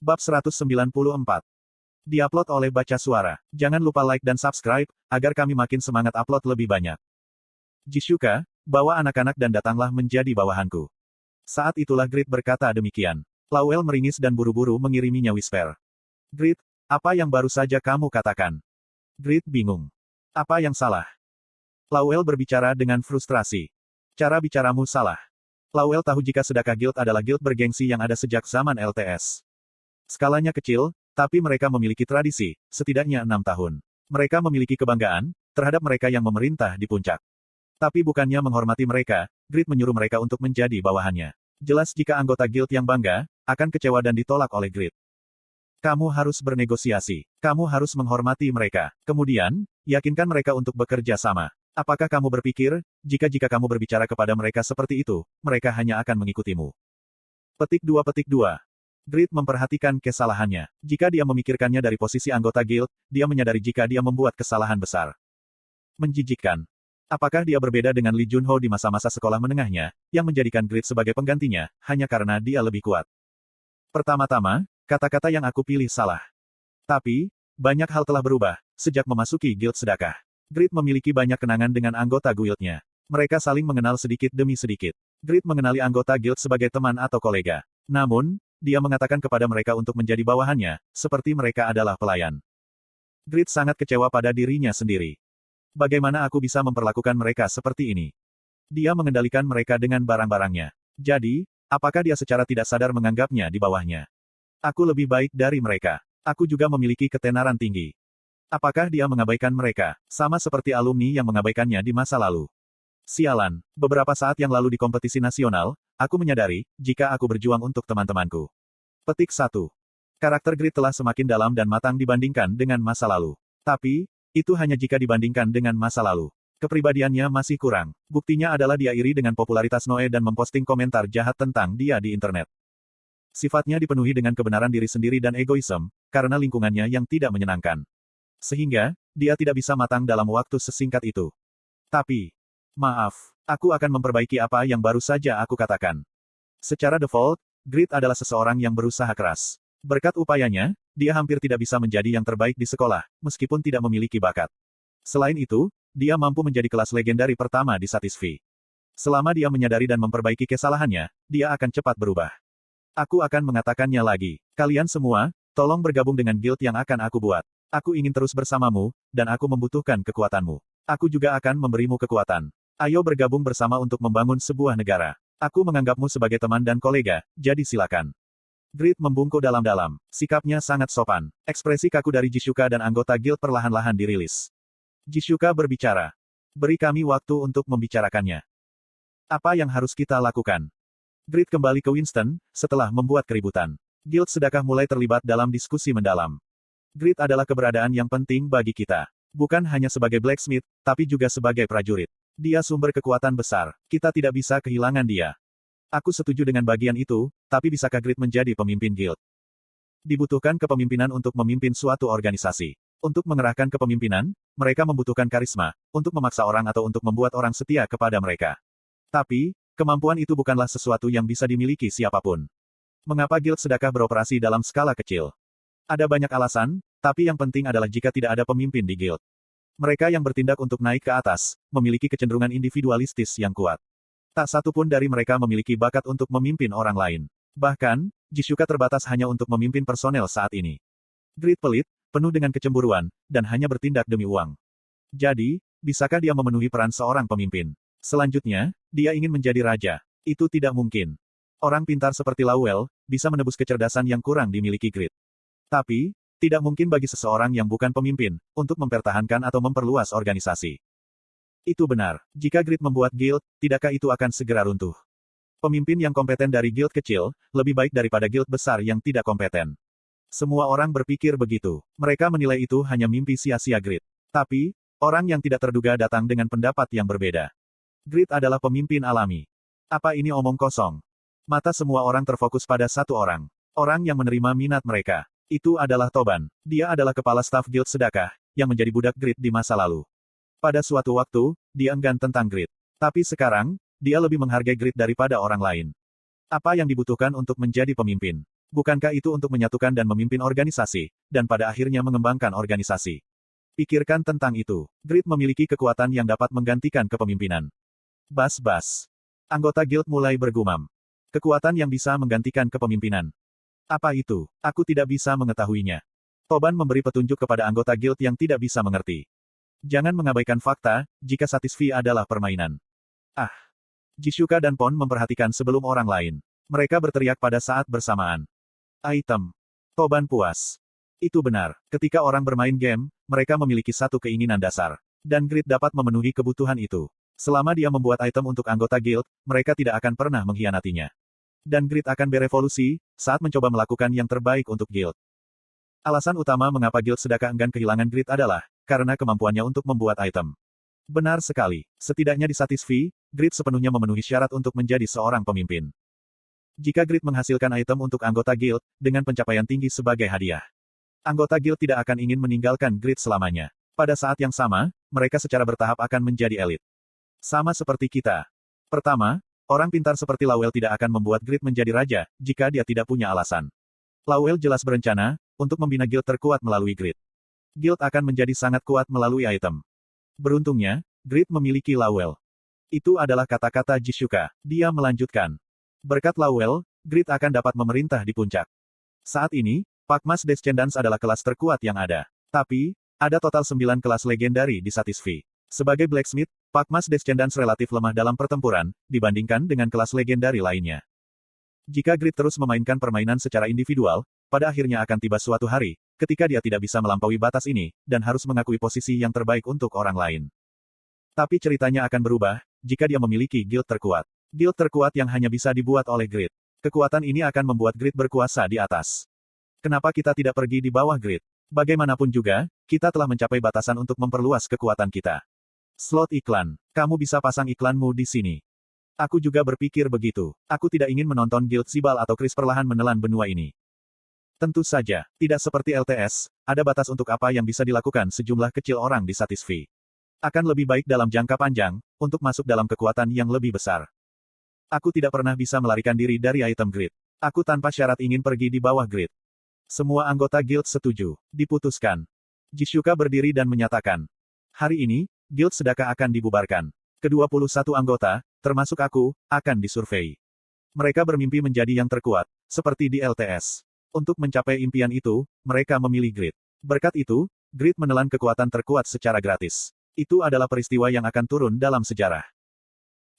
Bab 194. Diupload oleh Baca Suara. Jangan lupa like dan subscribe, agar kami makin semangat upload lebih banyak. Jishuka, bawa anak-anak dan datanglah menjadi bawahanku. Saat itulah Grid berkata demikian. Lawel meringis dan buru-buru mengiriminya whisper. Grid, apa yang baru saja kamu katakan? Grid bingung. Apa yang salah? Lawel berbicara dengan frustrasi. Cara bicaramu salah. Lawel tahu jika sedekah guild adalah guild bergengsi yang ada sejak zaman LTS. Skalanya kecil, tapi mereka memiliki tradisi, setidaknya 6 tahun. Mereka memiliki kebanggaan terhadap mereka yang memerintah di puncak. Tapi bukannya menghormati mereka, Grid menyuruh mereka untuk menjadi bawahannya. Jelas jika anggota guild yang bangga, akan kecewa dan ditolak oleh Grid. Kamu harus bernegosiasi. Kamu harus menghormati mereka. Kemudian, yakinkan mereka untuk bekerja sama. Apakah kamu berpikir, jika kamu berbicara kepada mereka seperti itu, mereka hanya akan mengikutimu? Petik 2. Grid memperhatikan kesalahannya. Jika dia memikirkannya dari posisi anggota guild, dia menyadari jika dia membuat kesalahan besar. Menjijikkan. Apakah dia berbeda dengan Lee Junho di masa-masa sekolah menengahnya, yang menjadikan Grid sebagai penggantinya, hanya karena dia lebih kuat? Pertama-tama, kata-kata yang aku pilih salah. Tapi, banyak hal telah berubah, sejak memasuki guild sedekah. Grid memiliki banyak kenangan dengan anggota guildnya. Mereka saling mengenal sedikit demi sedikit. Grid mengenali anggota guild sebagai teman atau kolega. Namun, dia mengatakan kepada mereka untuk menjadi bawahannya, seperti mereka adalah pelayan. Grid sangat kecewa pada dirinya sendiri. Bagaimana aku bisa memperlakukan mereka seperti ini? Dia mengendalikan mereka dengan barang-barangnya. Jadi, apakah dia secara tidak sadar menganggapnya di bawahnya? Aku lebih baik dari mereka. Aku juga memiliki ketenaran tinggi. Apakah dia mengabaikan mereka, sama seperti alumni yang mengabaikannya di masa lalu? Sialan, beberapa saat yang lalu di kompetisi nasional, aku menyadari, jika aku berjuang untuk teman-temanku. Petik 1. Karakter Grid telah semakin dalam dan matang dibandingkan dengan masa lalu. Tapi, itu hanya jika dibandingkan dengan masa lalu. Kepribadiannya masih kurang. Buktinya adalah dia iri dengan popularitas Noe dan memposting komentar jahat tentang dia di internet. Sifatnya dipenuhi dengan kebenaran diri sendiri dan egoisme, karena lingkungannya yang tidak menyenangkan. Sehingga, dia tidak bisa matang dalam waktu sesingkat itu. Tapi, maaf, aku akan memperbaiki apa yang baru saja aku katakan. Secara default, Grid adalah seseorang yang berusaha keras. Berkat upayanya, dia hampir tidak bisa menjadi yang terbaik di sekolah, meskipun tidak memiliki bakat. Selain itu, dia mampu menjadi kelas legendari pertama di Satisfy. Selama dia menyadari dan memperbaiki kesalahannya, dia akan cepat berubah. Aku akan mengatakannya lagi. Kalian semua, tolong bergabung dengan guild yang akan aku buat. Aku ingin terus bersamamu, dan aku membutuhkan kekuatanmu. Aku juga akan memberimu kekuatan. Ayo bergabung bersama untuk membangun sebuah negara. Aku menganggapmu sebagai teman dan kolega, jadi silakan. Grid membungkuk dalam-dalam. Sikapnya sangat sopan. Ekspresi kaku dari Jishuka dan anggota guild perlahan-lahan dirilis. Jishuka berbicara. Beri kami waktu untuk membicarakannya. Apa yang harus kita lakukan? Grid kembali ke Winston, setelah membuat keributan. Guild sedekah mulai terlibat dalam diskusi mendalam. Grid adalah keberadaan yang penting bagi kita. Bukan hanya sebagai blacksmith, tapi juga sebagai prajurit. Dia sumber kekuatan besar. Kita tidak bisa kehilangan dia. Aku setuju dengan bagian itu, tapi bisakah Grid menjadi pemimpin guild? Dibutuhkan kepemimpinan untuk memimpin suatu organisasi. Untuk mengerahkan kepemimpinan, mereka membutuhkan karisma, untuk memaksa orang atau untuk membuat orang setia kepada mereka. Tapi, kemampuan itu bukanlah sesuatu yang bisa dimiliki siapapun. Mengapa guild sedekah beroperasi dalam skala kecil? Ada banyak alasan, tapi yang penting adalah jika tidak ada pemimpin di guild. Mereka yang bertindak untuk naik ke atas, memiliki kecenderungan individualistis yang kuat. Tak satu pun dari mereka memiliki bakat untuk memimpin orang lain. Bahkan, Jishuka terbatas hanya untuk memimpin personel saat ini. Grid pelit, penuh dengan kecemburuan, dan hanya bertindak demi uang. Jadi, bisakah dia memenuhi peran seorang pemimpin? Selanjutnya, dia ingin menjadi raja. Itu tidak mungkin. Orang pintar seperti Lawel, bisa menebus kecerdasan yang kurang dimiliki Grid. Tapi, tidak mungkin bagi seseorang yang bukan pemimpin, untuk mempertahankan atau memperluas organisasi. Itu benar. Jika Grid membuat guild, tidakkah itu akan segera runtuh? Pemimpin yang kompeten dari guild kecil, lebih baik daripada guild besar yang tidak kompeten. Semua orang berpikir begitu. Mereka menilai itu hanya mimpi sia-sia Grid. Tapi, orang yang tidak terduga datang dengan pendapat yang berbeda. Grid adalah pemimpin alami. Apa ini omong kosong? Mata semua orang terfokus pada satu orang. Orang yang menerima minat mereka. Itu adalah Toban. Dia adalah kepala staf guild sedekah, yang menjadi budak Grid di masa lalu. Pada suatu waktu, dia enggan tentang Grid. Tapi sekarang, dia lebih menghargai Grid daripada orang lain. Apa yang dibutuhkan untuk menjadi pemimpin? Bukankah itu untuk menyatukan dan memimpin organisasi, dan pada akhirnya mengembangkan organisasi? Pikirkan tentang itu. Grid memiliki kekuatan yang dapat menggantikan kepemimpinan. Bas-bas. Anggota guild mulai bergumam. Kekuatan yang bisa menggantikan kepemimpinan. Apa itu? Aku tidak bisa mengetahuinya. Toban memberi petunjuk kepada anggota guild yang tidak bisa mengerti. Jangan mengabaikan fakta, jika satisfi adalah permainan. Ah. Jishuka dan Pon memperhatikan sebelum orang lain. Mereka berteriak pada saat bersamaan. Item. Toban puas. Itu benar. Ketika orang bermain game, mereka memiliki satu keinginan dasar. Dan Grid dapat memenuhi kebutuhan itu. Selama dia membuat item untuk anggota guild, mereka tidak akan pernah mengkhianatinya. Dan Grid akan berevolusi, saat mencoba melakukan yang terbaik untuk guild. Alasan utama mengapa guild sedekah enggan kehilangan Grid adalah, karena kemampuannya untuk membuat item. Benar sekali. Setidaknya di satisfi, Grid sepenuhnya memenuhi syarat untuk menjadi seorang pemimpin. Jika Grid menghasilkan item untuk anggota guild, dengan pencapaian tinggi sebagai hadiah. Anggota guild tidak akan ingin meninggalkan Grid selamanya. Pada saat yang sama, mereka secara bertahap akan menjadi elit. Sama seperti kita. Pertama, orang pintar seperti Lowell tidak akan membuat Grid menjadi raja, jika dia tidak punya alasan. Lowell jelas berencana, untuk membina guild terkuat melalui Grid. Guild akan menjadi sangat kuat melalui item. Beruntungnya, Grid memiliki Lowell. Itu adalah kata-kata Jishuka. Dia melanjutkan. Berkat Lowell, Grid akan dapat memerintah di puncak. Saat ini, Pakmas Descendants adalah kelas terkuat yang ada. Tapi, ada total 9 kelas legendari di satisfi. Sebagai blacksmith, Pakmas Descendants relatif lemah dalam pertempuran, dibandingkan dengan kelas legendari lainnya. Jika Grid terus memainkan permainan secara individual, pada akhirnya akan tiba suatu hari, ketika dia tidak bisa melampaui batas ini, dan harus mengakui posisi yang terbaik untuk orang lain. Tapi ceritanya akan berubah, jika dia memiliki guild terkuat. Guild terkuat yang hanya bisa dibuat oleh Grid. Kekuatan ini akan membuat Grid berkuasa di atas. Kenapa kita tidak pergi di bawah Grid? Bagaimanapun juga, kita telah mencapai batasan untuk memperluas kekuatan kita. Slot iklan. Kamu bisa pasang iklanmu di sini. Aku juga berpikir begitu. Aku tidak ingin menonton guild Sibal atau Chris perlahan menelan benua ini. Tentu saja, tidak seperti LTS, ada batas untuk apa yang bisa dilakukan sejumlah kecil orang di satisfi. Akan lebih baik dalam jangka panjang, untuk masuk dalam kekuatan yang lebih besar. Aku tidak pernah bisa melarikan diri dari item Grid. Aku tanpa syarat ingin pergi di bawah Grid. Semua anggota guild setuju. Diputuskan. Jishuka berdiri dan menyatakan. Hari ini, guild sedekah akan dibubarkan. Ke-21 anggota, termasuk aku, akan disurvei. Mereka bermimpi menjadi yang terkuat, seperti di LTS. Untuk mencapai impian itu, mereka memilih Grid. Berkat itu, Grid menelan kekuatan terkuat secara gratis. Itu adalah peristiwa yang akan turun dalam sejarah.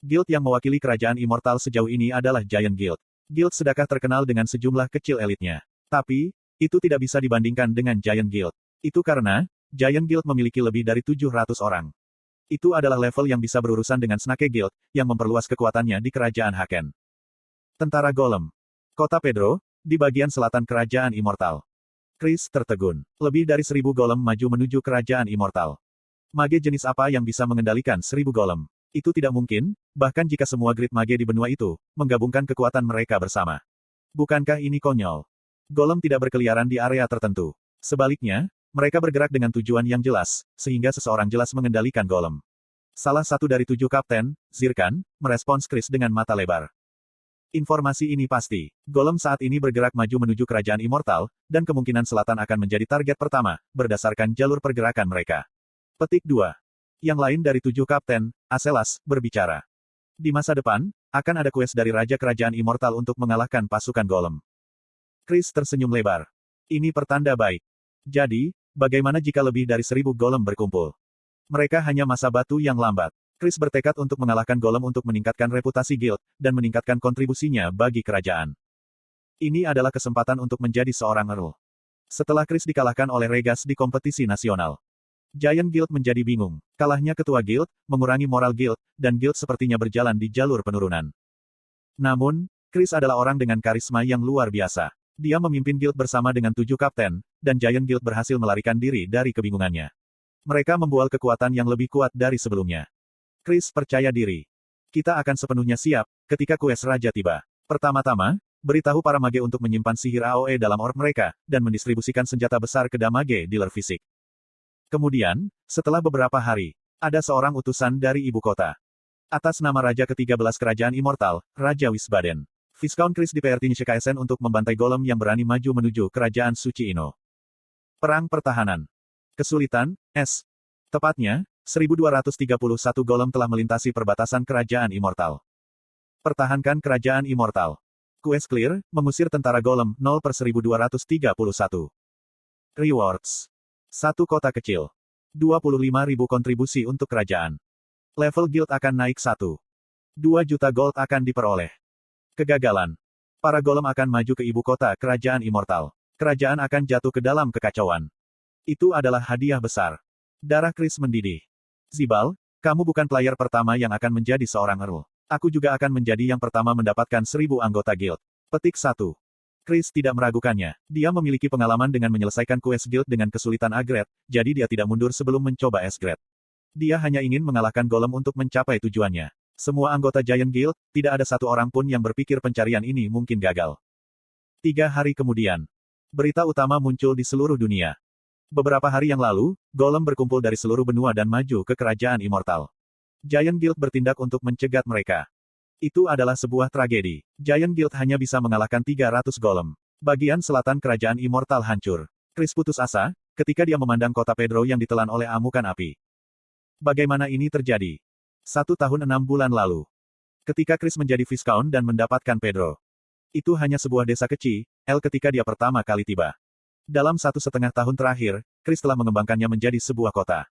Guild yang mewakili kerajaan immortal sejauh ini adalah Giant Guild. Guild sedekah terkenal dengan sejumlah kecil elitnya. Tapi, itu tidak bisa dibandingkan dengan Giant Guild. Itu karena, Giant Guild memiliki lebih dari 700 orang. Itu adalah level yang bisa berurusan dengan Snake Guild, yang memperluas kekuatannya di kerajaan Haken. Tentara Golem. Kota Pedro, di bagian selatan kerajaan immortal. Chris tertegun. Lebih dari 1000 golem maju menuju kerajaan immortal. Mage jenis apa yang bisa mengendalikan 1000 golem? Itu tidak mungkin, bahkan jika semua grid mage di benua itu, menggabungkan kekuatan mereka bersama. Bukankah ini konyol? Golem tidak berkeliaran di area tertentu. Sebaliknya, mereka bergerak dengan tujuan yang jelas, sehingga seseorang jelas mengendalikan golem. Salah satu dari 7 kapten, Zirkan, merespons Chris dengan mata lebar. Informasi ini pasti. Golem saat ini bergerak maju menuju kerajaan immortal, dan kemungkinan selatan akan menjadi target pertama, berdasarkan jalur pergerakan mereka. Petik 2. Yang lain dari 7 kapten, Aselas, berbicara. Di masa depan, akan ada quest dari Raja Kerajaan Immortal untuk mengalahkan pasukan golem. Chris tersenyum lebar. Ini pertanda baik. Jadi, bagaimana jika lebih dari 1000 golem berkumpul? Mereka hanya masa batu yang lambat. Chris bertekad untuk mengalahkan golem untuk meningkatkan reputasi guild, dan meningkatkan kontribusinya bagi kerajaan. Ini adalah kesempatan untuk menjadi seorang Earl. Setelah Chris dikalahkan oleh Regas di kompetisi nasional, Giant Guild menjadi bingung. Kalahnya ketua guild, mengurangi moral guild, dan guild sepertinya berjalan di jalur penurunan. Namun, Chris adalah orang dengan karisma yang luar biasa. Dia memimpin guild bersama dengan 7 kapten, dan Giant Guild berhasil melarikan diri dari kebingungannya. Mereka membual kekuatan yang lebih kuat dari sebelumnya. Chris percaya diri. Kita akan sepenuhnya siap, ketika quest raja tiba. Pertama-tama, beritahu para mage untuk menyimpan sihir AOE dalam orb mereka, dan mendistribusikan senjata besar ke damage dealer fisik. Kemudian, setelah beberapa hari, ada seorang utusan dari ibu kota. Atas nama Raja ke-13 Kerajaan Immortal, Raja Wisbaden. Viscount Chris DPRT Nishikaisen untuk membantai golem yang berani maju menuju kerajaan suci Ino. Perang pertahanan. Kesulitan, S. Tepatnya, 1231 golem telah melintasi perbatasan kerajaan immortal. Pertahankan kerajaan immortal. Quest clear, mengusir tentara golem, 0/1231. Rewards. 1 kota kecil. 25.000 kontribusi untuk kerajaan. Level guild akan naik 1. 2 juta gold akan diperoleh. Kegagalan. Para golem akan maju ke ibu kota kerajaan immortal. Kerajaan akan jatuh ke dalam kekacauan. Itu adalah hadiah besar. Darah Chris mendidih. Zibal, kamu bukan player pertama yang akan menjadi seorang Earl. Aku juga akan menjadi yang pertama mendapatkan 1000 anggota guild. Petik 1. Chris tidak meragukannya. Dia memiliki pengalaman dengan menyelesaikan quest guild dengan kesulitan A-grade, jadi dia tidak mundur sebelum mencoba S-grade. Dia hanya ingin mengalahkan golem untuk mencapai tujuannya. Semua anggota Giant Guild, tidak ada satu orang pun yang berpikir pencarian ini mungkin gagal. 3 hari kemudian. Berita utama muncul di seluruh dunia. Beberapa hari yang lalu, golem berkumpul dari seluruh benua dan maju ke kerajaan immortal. Giant Guild bertindak untuk mencegat mereka. Itu adalah sebuah tragedi. Giant Guild hanya bisa mengalahkan 300 golem. Bagian selatan kerajaan immortal hancur. Chris putus asa, ketika dia memandang kota Pedro yang ditelan oleh amukan api. Bagaimana ini terjadi? 1 tahun 6 bulan lalu. Ketika Chris menjadi Viscount dan mendapatkan Pedro. Itu hanya sebuah desa kecil, ketika dia pertama kali tiba. Dalam 1,5 tahun terakhir, Chris telah mengembangkannya menjadi sebuah kota.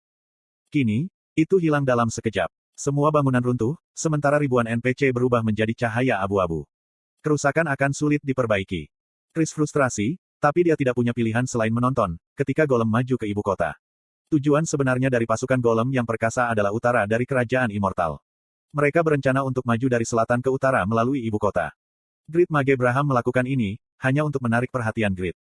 Kini, itu hilang dalam sekejap. Semua bangunan runtuh, sementara ribuan NPC berubah menjadi cahaya abu-abu. Kerusakan akan sulit diperbaiki. Chris frustrasi, tapi dia tidak punya pilihan selain menonton, ketika golem maju ke ibu kota. Tujuan sebenarnya dari pasukan golem yang perkasa adalah utara dari kerajaan immortal. Mereka berencana untuk maju dari selatan ke utara melalui ibu kota. Grid Mage Braham melakukan ini, hanya untuk menarik perhatian Grid.